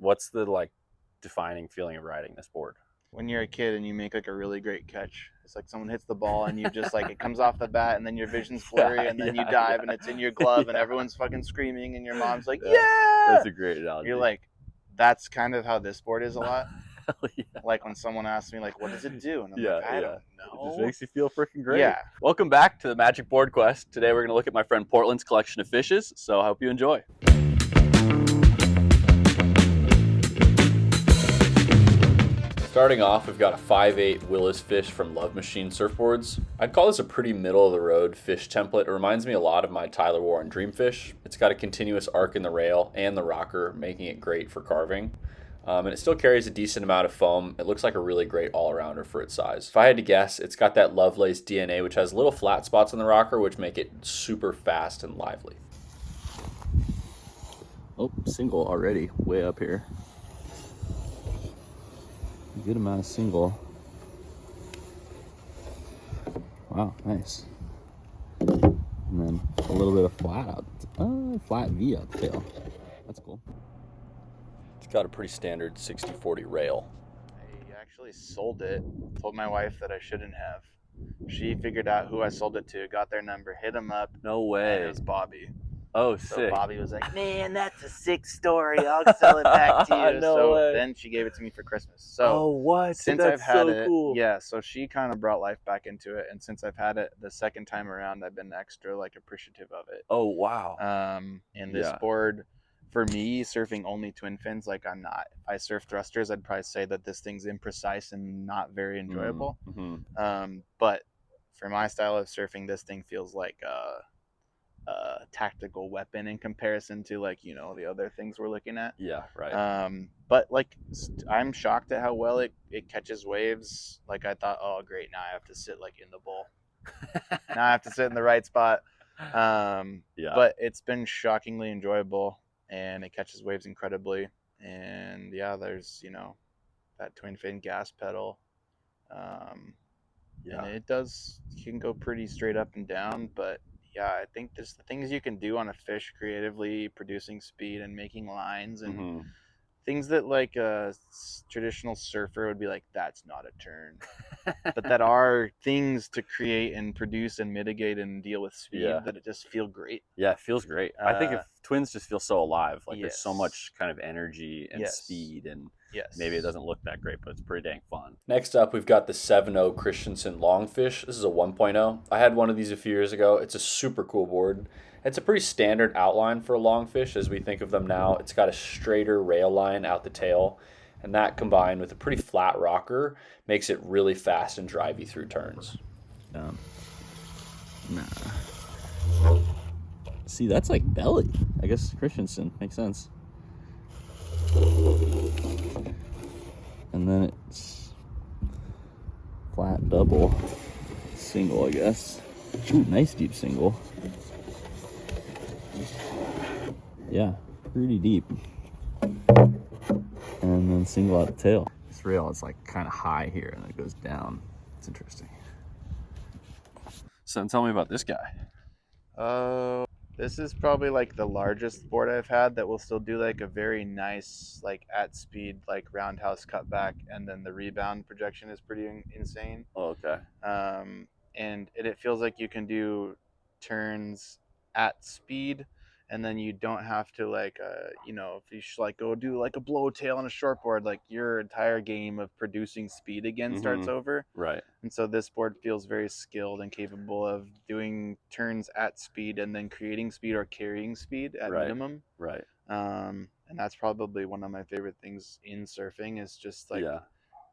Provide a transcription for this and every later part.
What's the like defining feeling of riding this board? When you're a kid and you make like a really great catch, it's like someone hits the ball and you just like it comes off the bat and then your vision's blurry and then you dive and it's in your glove and everyone's fucking screaming and your mom's like, yeah! That's a great analogy. You're like, that's kind of how this board is a lot. Hell yeah. Like when someone asks me like, what does it do? And I'm like, I don't know. It just makes you feel freaking great. Yeah. Welcome back to the Magic Board Quest. Today we're going to look at my friend Portland's collection of fishes, so I hope you enjoy. Starting off, we've got a 5'8" Willis Fish from Lovemachine surfboards. I'd call this a pretty middle-of-the-road fish template. It reminds me a lot of my Tyler Warren Dreamfish. It's got a continuous arc in the rail and the rocker, making it great for carving. And it still carries a decent amount of foam. It looks like a really great all-arounder for its size. If I had to guess, it's got that Lovelace DNA, which has little flat spots on the rocker, which make it super fast and lively. Oh, single already, way up here. Good amount of single. Wow, nice. And then a little bit of flat out, flat V out the tail. That's cool. It's got a pretty standard 60-40 rail. I actually sold it. Told my wife that I shouldn't have. She figured out who I sold it to, got their number, hit them up. No way. And it was Bobby. Oh, so sick. Bobby was like, man, that's a sick story. I'll sell it back to you. No way. Then she gave it to me for Christmas. So oh, what? Since that's I've had so it, cool. yeah, so she kind of brought life back into it. And since I've had it the second time around, I've been extra like appreciative of it. Oh, wow. And this board, for me, surfing only twin fins, like I'm not. If I surf thrusters, I'd probably say that this thing's imprecise and not very enjoyable. Mm-hmm. But for my style of surfing, this thing feels like a tactical weapon in comparison to like, you know, the other things we're looking at. Yeah, right. But like I'm shocked at how well it catches waves. Like I thought, oh great, now I have to sit like in the bowl. Now I have to sit in the right spot. But it's been shockingly enjoyable and it catches waves incredibly. And yeah, there's, you know, that twin fin gas pedal. And it can go pretty straight up and down, but yeah, I think there's the things you can do on a fish creatively, producing speed and making lines and things that like a traditional surfer would be like, that's not a turn. But that are things to create and produce and mitigate and deal with speed that it just feel great. Yeah, it feels great. I think if twins just feel so alive, like there's so much kind of energy and speed and maybe it doesn't look that great, but it's pretty dang fun. Next up, we've got the 7.0 Christenson Longfish. This is a 1.0. I had one of these a few years ago. It's a super cool board. It's a pretty standard outline for a longfish as we think of them now. It's got a straighter rail line out the tail, and that combined with a pretty flat rocker makes it really fast and drivey through turns. See, that's like belly. I guess Christenson makes sense. And then it's flat double, single, I guess. Ooh, nice deep single. Yeah, pretty deep. And then single out the tail. This rail is like kind of high here and it goes down. It's interesting. So tell me about this guy. This is probably like the largest board I've had that will still do like a very nice, like at speed, like roundhouse cutback, and then the rebound projection is pretty insane. Oh, okay. And it feels like you can do turns at speed, and then you don't have to like, you know, if you like go do like a blow tail on a shortboard, like your entire game of producing speed again starts over. Right. And so this board feels very skilled and capable of doing turns at speed and then creating speed or carrying speed at minimum. Right. And that's probably one of my favorite things in surfing is just like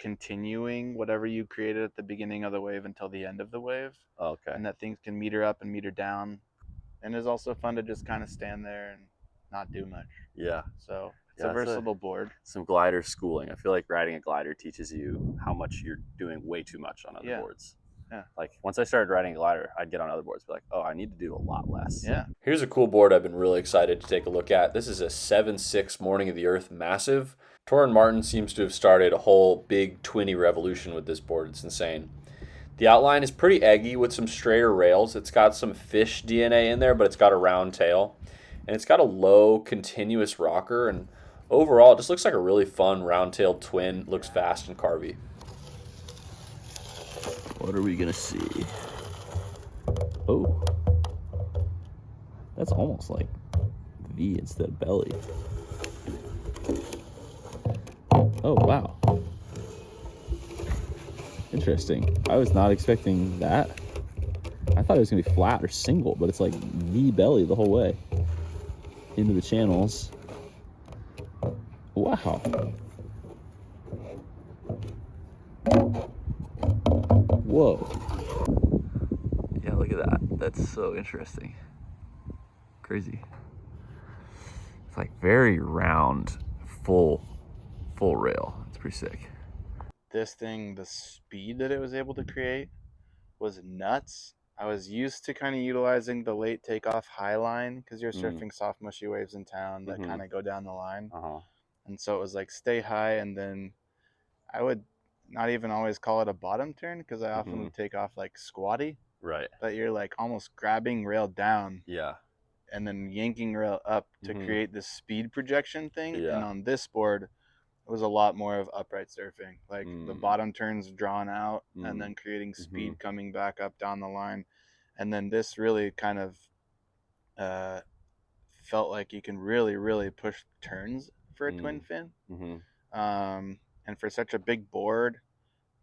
continuing whatever you created at the beginning of the wave until the end of the wave. Okay. And that things can meter up and meter down. And it's also fun to just kind of stand there and not do much. Yeah. So it's a versatile board. Some glider schooling. I feel like riding a glider teaches you how much you're doing way too much on other boards. Yeah. Like once I started riding a glider, I'd get on other boards, be like, oh, I need to do a lot less. Yeah. Here's a cool board I've been really excited to take a look at. This is a 7.6 Morning of the Earth Massive. Torrin Martin seems to have started a whole big twinny revolution with this board. It's insane. The outline is pretty eggy with some straighter rails. It's got some Phish DNA in there, but it's got a round tail. And it's got a low, continuous rocker. And Overall, it just looks like a really fun round-tailed twin. Looks fast and carvy. What are we gonna see? Oh, that's almost like V instead of belly. Oh, wow. Interesting. I was not expecting that. I thought it was gonna be flat or single, but it's like V belly the whole way into the channels. Wow. Whoa. Yeah, look at that. That's so interesting. Crazy. It's like very round, full rail. It's pretty sick. This thing, the speed that it was able to create was nuts. I was used to kind of utilizing the late takeoff high line because you're surfing soft mushy waves in town that kind of go down the line. And so it was like stay high, and then I would not even always call it a bottom turn because I often would take off like squatty. Right. But you're like almost grabbing rail down. Yeah. And then yanking rail up to create this speed projection thing. Yeah. And on this board, it was a lot more of upright surfing. Like the bottom turns drawn out and then creating speed coming back up down the line. And then this really kind of felt like you can really, really push turns for a twin fin. And for such a big board,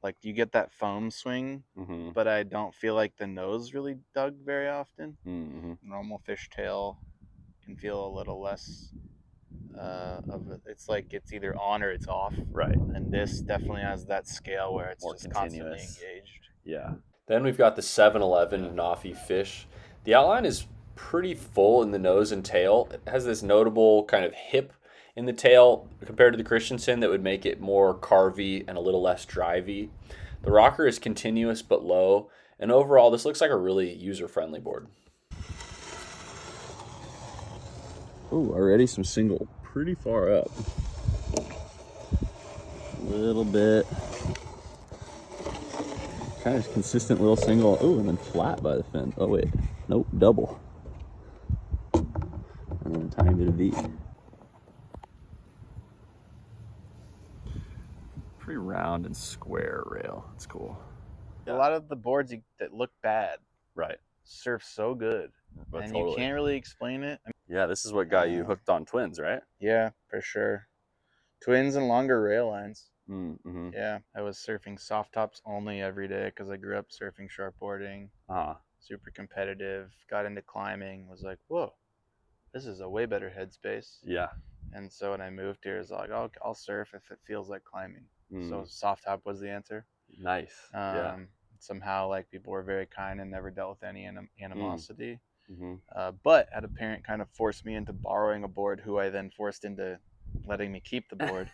like you get that foam swing, but I don't feel like the nose really dug very often. Normal fishtail can feel a little less of it. It's like it's either on or it's off. Right. And this definitely has that scale where it's more just continuous. Constantly engaged. Yeah. Then we've got the 711 Knoffy Fish. The outline is pretty full in the nose and tail. It has this notable kind of hip in the tail compared to the Christenson that would make it more carvy and a little less drivey. The rocker is continuous but low, and overall this looks like a really user-friendly board. Ooh, already some single pretty far up. A little bit. Kind of consistent little single. Ooh, and then flat by the fin. Oh wait, nope, double. And then a tiny bit of V. Pretty round and square rail. That's cool. A lot of the boards that look bad, right, surf so good, but and totally. you can't really explain it. Yeah, this is what got you hooked on twins, right? Yeah, for sure. Twins and longer rail lines. Mm-hmm. Yeah, I was surfing soft tops only every day because I grew up surfing shortboarding. Super competitive. Got into climbing. Was like, whoa, this is a way better headspace. Yeah. And so when I moved here, it's like, I'll surf if it feels like climbing. So soft top was the answer. Nice. Yeah. Somehow, like, people were very kind and never dealt with any animosity. But had a parent kind of force me into borrowing a board, who I then forced into letting me keep the board.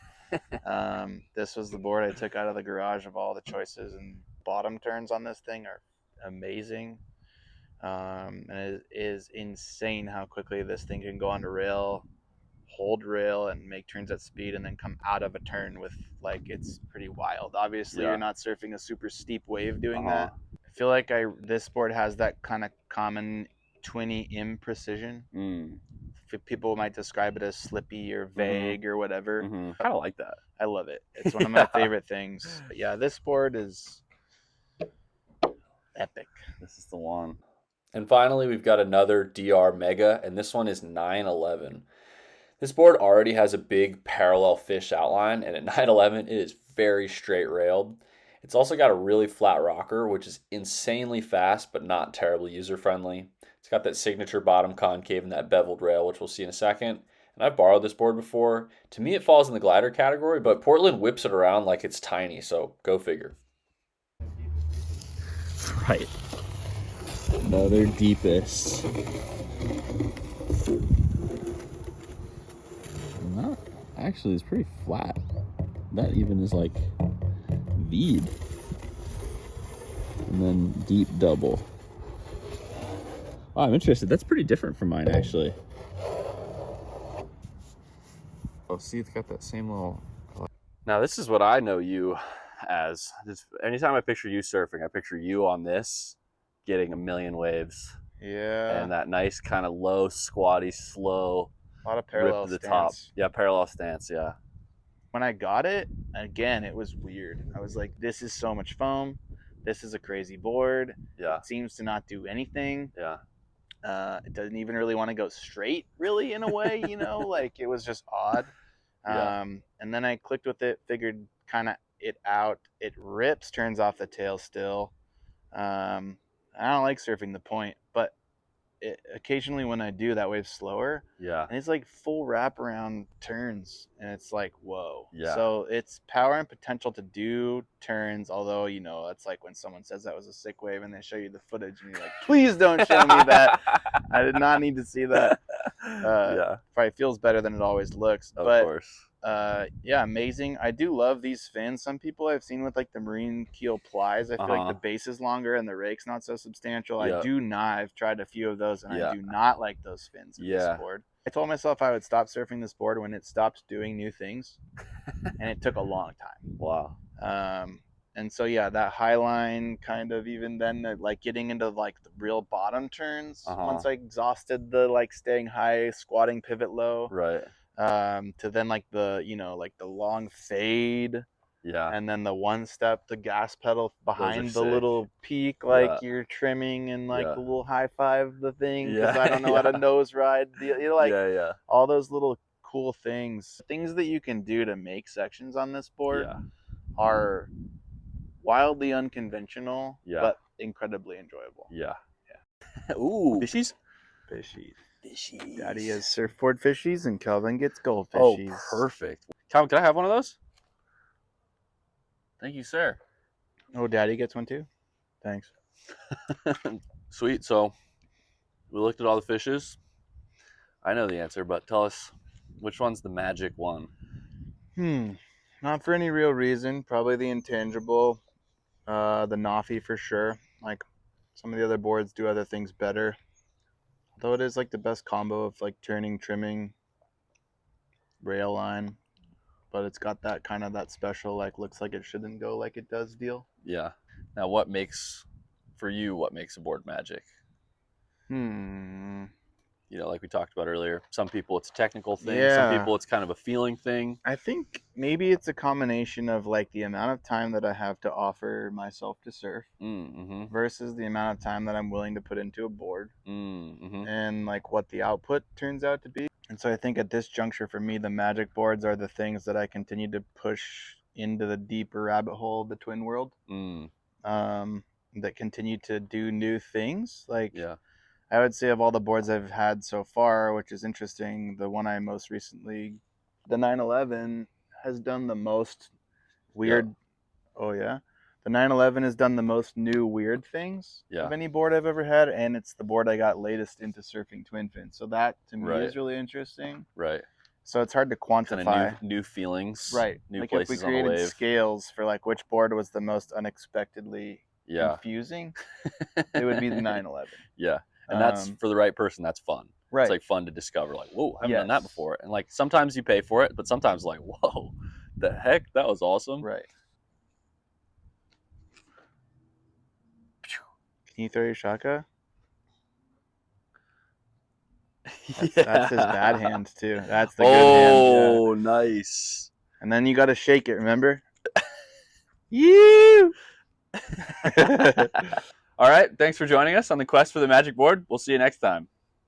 This was the board I took out of the garage of all the choices, and bottom turns on this thing are amazing. And it is insane how quickly this thing can go onto rail, hold rail, and make turns at speed, and then come out of a turn with, like, it's pretty wild. Obviously, you're not surfing a super steep wave doing that. I feel like this board has that kind of common twinny imprecision. People might describe it as slippy or vague or whatever. I kind of like that. I love it. It's one of my favorite things. But yeah, this board is epic. This is the one. And finally, we've got another DR Mega, and this one is 911. This board already has a big parallel fish outline, and at 911, it is very straight railed. It's also got a really flat rocker, which is insanely fast, but not terribly user-friendly. It's got that signature bottom concave and that beveled rail, which we'll see in a second. And I've borrowed this board before. To me, it falls in the glider category, but Portland whips it around like it's tiny, so go figure. Right. Another deepest. Not actually, it's pretty flat. That even is like V'd. And then deep double. Oh, I'm interested. That's pretty different from mine, actually. Oh, see, it's got that same little... Now, this is what I know you as. Just anytime I picture you surfing, I picture you on this, getting a million waves. Yeah. And that nice kind of low, squatty, slow A lot of parallel ripped to the stance. top. Yeah, parallel stance. Yeah. When I got it, again, it was weird. I was like, this is so much foam. This is a crazy board. Yeah. It seems to not do anything. Yeah. It doesn't even really want to go straight, really, in a way, you know, like it was just odd. Yeah. And then I clicked with it, figured kind of it out. It rips, turns off the tail still. I don't like surfing the point, but occasionally when I do, that wave's slower. Yeah. And it's like full wraparound turns, and it's like, whoa. Yeah. So it's power and potential to do turns, although, you know, it's like when someone says that was a sick wave and they show you the footage and you're like, please don't show me that. I did not need to see that. Yeah. Probably feels better than it always looks. Of but course. Yeah, amazing. I do love these fins. Some people I've seen with like the marine keel plies, I feel like the base is longer and the rake's not so substantial. Yep. I do not. I've tried a few of those, and I do not like those fins in this board. I told myself I would stop surfing this board when it stopped doing new things, and it took a long time. Wow. And so yeah, that high line kind of, even then, like getting into like the real bottom turns, once I exhausted the like staying high, squatting, pivot low. Right. To then like the, you know, like the long fade, and then the one step, the gas pedal behind the little peak, like you're trimming, and like the little high five the thing, because I don't know how to nose ride, you know, like all those little cool things that you can do to make sections on this board are wildly unconventional, but incredibly enjoyable. Ooh, fishies. Daddy has surfboard fishies and Kelvin gets goldfishies. Oh, perfect. Calvin, can I have one of those? Thank you, sir. Oh, Daddy gets one too? Thanks. Sweet. So we looked at all the fishes. I know the answer, but tell us, which one's the magic one? Not for any real reason. Probably the intangible. The Knoffy for sure. Like some of the other boards do other things better. Though it is like the best combo of like turning, trimming, rail line, but it's got that kind of that special, like, looks like it shouldn't go like it does deal. Yeah. Now, what makes a board magic? You know, like we talked about earlier, some people it's a technical thing. Some people it's kind of a feeling thing. I think maybe it's a combination of like the amount of time that I have to offer myself to surf versus the amount of time that I'm willing to put into a board, and like what the output turns out to be. And so I think at this juncture for me, the magic boards are the things that I continue to push into the deeper rabbit hole of the twin world, that continue to do new things. Like, I would say of all the boards I've had so far, which is interesting, the one I most recently, the 911, has done the most weird. Oh yeah, the 911 has done the most new weird things of any board I've ever had, and it's the board I got latest into surfing twin fin. So that to me is really interesting. Right. So it's hard to quantify. Kind of new feelings. Right. New like places if we created on the wave. Scales for like which board was the most unexpectedly confusing, it would be the 911. Yeah. And that's, for the right person, that's fun. Right. It's like fun to discover, like, whoa, I haven't done that before. And like sometimes you pay for it, but sometimes like, whoa, the heck, that was awesome. Right. Can you throw your shaka? That's his bad hand too. That's the good hand. Oh, nice. And then you got to shake it, remember? You. All right. Thanks for joining us on the quest for the magic board. We'll see you next time.